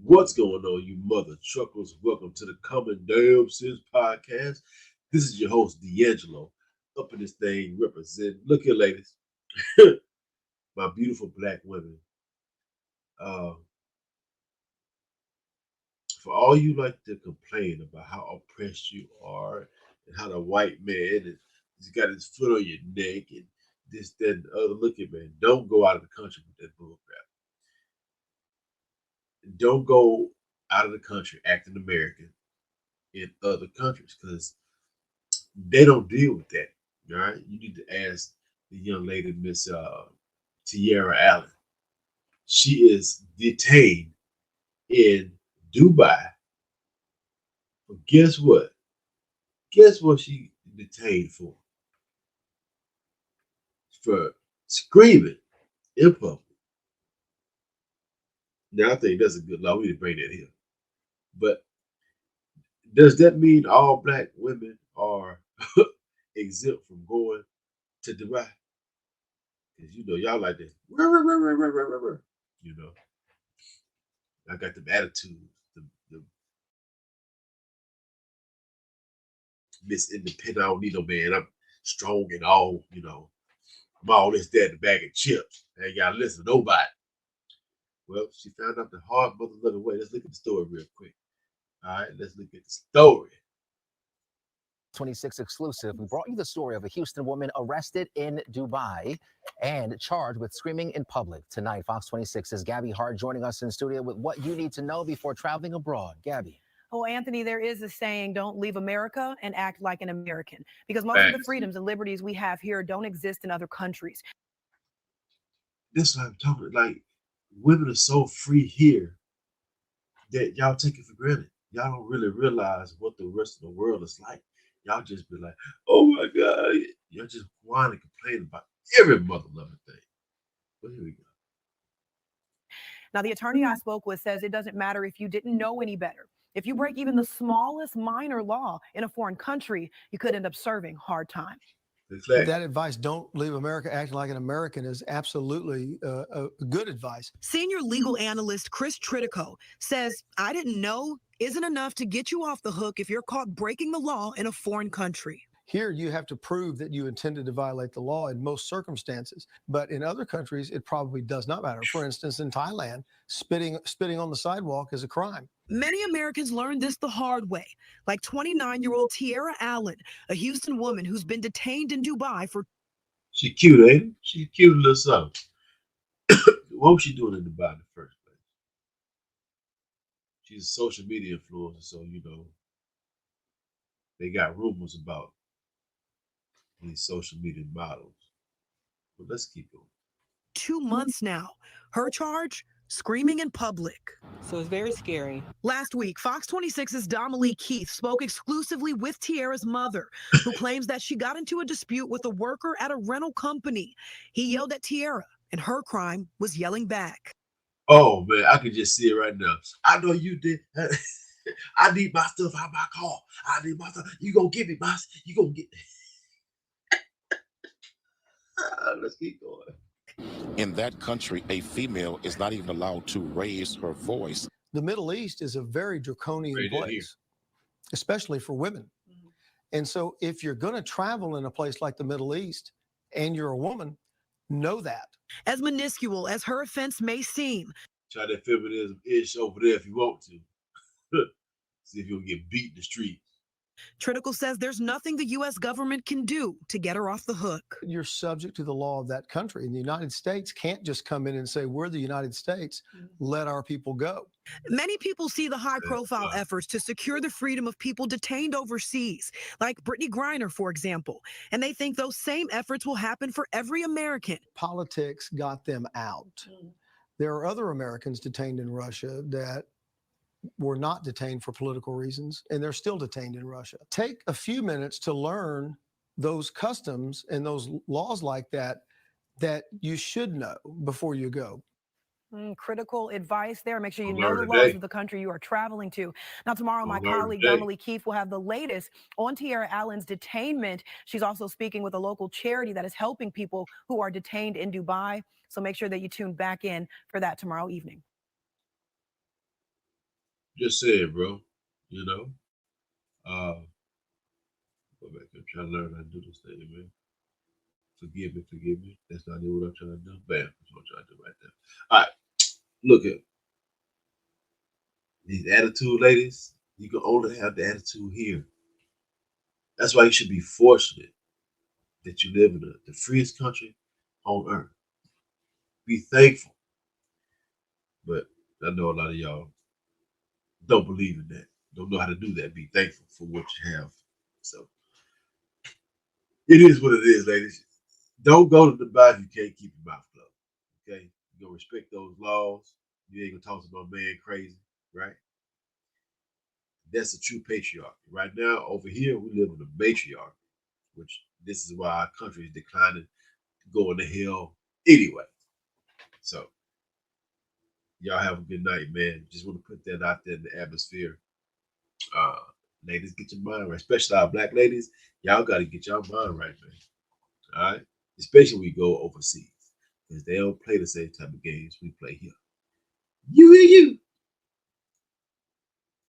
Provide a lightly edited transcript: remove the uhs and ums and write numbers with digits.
What's going on, you mother truckers? Welcome to the Common Damn Sense podcast. This is your host, D'Angelo. Up in this thing, representing. Look here, ladies. My beautiful black women. Uh, for all you like to complain about how oppressed you are and how the white man has got his foot on your neck and this, that, and the other. Look at man. Don't go out of the country with that bull crap. Don't go out of the country acting American in other countries because they don't deal with that. All right, you need to ask the young lady, Miss Tierra Allen. She is detained in Dubai. But guess what? Guess what she detained for? For screaming in public. Now I think that's a good law. We need to bring that here. But does that mean all black women are exempt from going to Dubai? Because you know y'all like that. You know, I got them attitudes, the Miss Independent. I don't need no man. I'm strong and all, I'm all this, that, the bag of chips. I ain't got to listen to nobody. Well, she found out the hard mother loving way. Let's look at the story real quick. All right, let's look at the story. 26 exclusive. We brought you the story of a Houston woman arrested in Dubai and charged with screaming in public. Tonight, Fox 26 is Gabby Hart joining us in studio with what you need to know before traveling abroad. Gabby. Oh, Anthony, there is a saying, don't leave America and act like an American, because most of the Facts. freedoms and liberties we have here don't exist in other countries. This is what I'm talking. Like women are so free here that y'all take it for granted. Y'all don't really realize what the rest of the world is like. Y'all just be like, oh my God. Y'all just whine and complain about every mother loving thing. But here we go. Now, the attorney I spoke with says it doesn't matter if you didn't know any better. If you break even the smallest minor law in a foreign country, you could end up serving hard time. That advice, don't leave America acting like an American, is absolutely good advice. Senior legal analyst Chris Tritico says, I didn't know isn't enough to get you off the hook if you're caught breaking the law in a foreign country. Here, you have to prove that you intended to violate the law in most circumstances. But in other countries, it probably does not matter. For instance, in Thailand, spitting on the sidewalk is a crime. Many Americans learned this the hard way, like 29-year-old Tierra Allen, a Houston woman who's been detained in Dubai for... She cute, ain't it? She cute little something. What was she doing in Dubai in the first place? She's a social media influencer, so they got rumors about these social media models. But let's keep going. 2 months now. Her charge? Screaming in public. So it's very scary. Last week, Fox 26's Donnelly Keith spoke exclusively with Tierra's mother, who claims that she got into a dispute with a worker at a rental company. He yelled at Tierra, and her crime was yelling back. Oh man, I can just see it right now. I know you did. I need my stuff out of my car. I need my stuff. You gonna get me, boss? You gonna get? Let's keep going. In that country, a female is not even allowed to raise her voice. The Middle East is a very draconian place, especially for women. And so if you're going to travel in a place like the Middle East and you're a woman, know that. As minuscule as her offense may seem, try that feminism ish over there if you want to. See if you'll get beat in the street. Tritical says there's nothing the U.S. government can do to get her off the hook. You're subject to the law of that country. And the United States can't just come in and say, we're the United States, let our people go. Many people see the high-profile efforts to secure the freedom of people detained overseas, like Brittany Griner, for example, and they think those same efforts will happen for every American. Politics got them out. There are other Americans detained in Russia that were not detained for political reasons, and they're still detained in Russia. Take a few minutes to learn those customs and those laws like that you should know before you go. Critical advice there. Make sure you know the laws of the country you are traveling to. Now, tomorrow, my colleague Donnelly Keith will have the latest on Tierra Allen's detainment. She's also speaking with a local charity that is helping people who are detained in Dubai. So make sure that you tune back in for that tomorrow evening. Just saying, bro. You know. Go back. I'm trying to learn how to do this thing, man. Forgive me. That's not what I'm trying to do. Bam, that's what I'm trying to do right there. All right, look at these attitude ladies. You can only have the attitude here. That's why you should be fortunate that you live in the freest country on earth. Be thankful. But I know a lot of y'all don't believe in that. Don't know how to do that. Be thankful for what you have. So it is what it is, ladies. Don't go to Dubai if you can't keep your mouth closed. Okay? You gonna respect those laws. You ain't gonna talk to no man crazy, right? That's a true patriarchy. Right now, over here, we live in a matriarchy, which this is why our country is declining, going to hell anyway. So y'all have a good night, man. Just want to put that out there in the atmosphere. Ladies, get your mind right, especially our black ladies. Y'all got to get your mind right, man. All right, especially when we go overseas, because they don't play the same type of games we play here. You and you.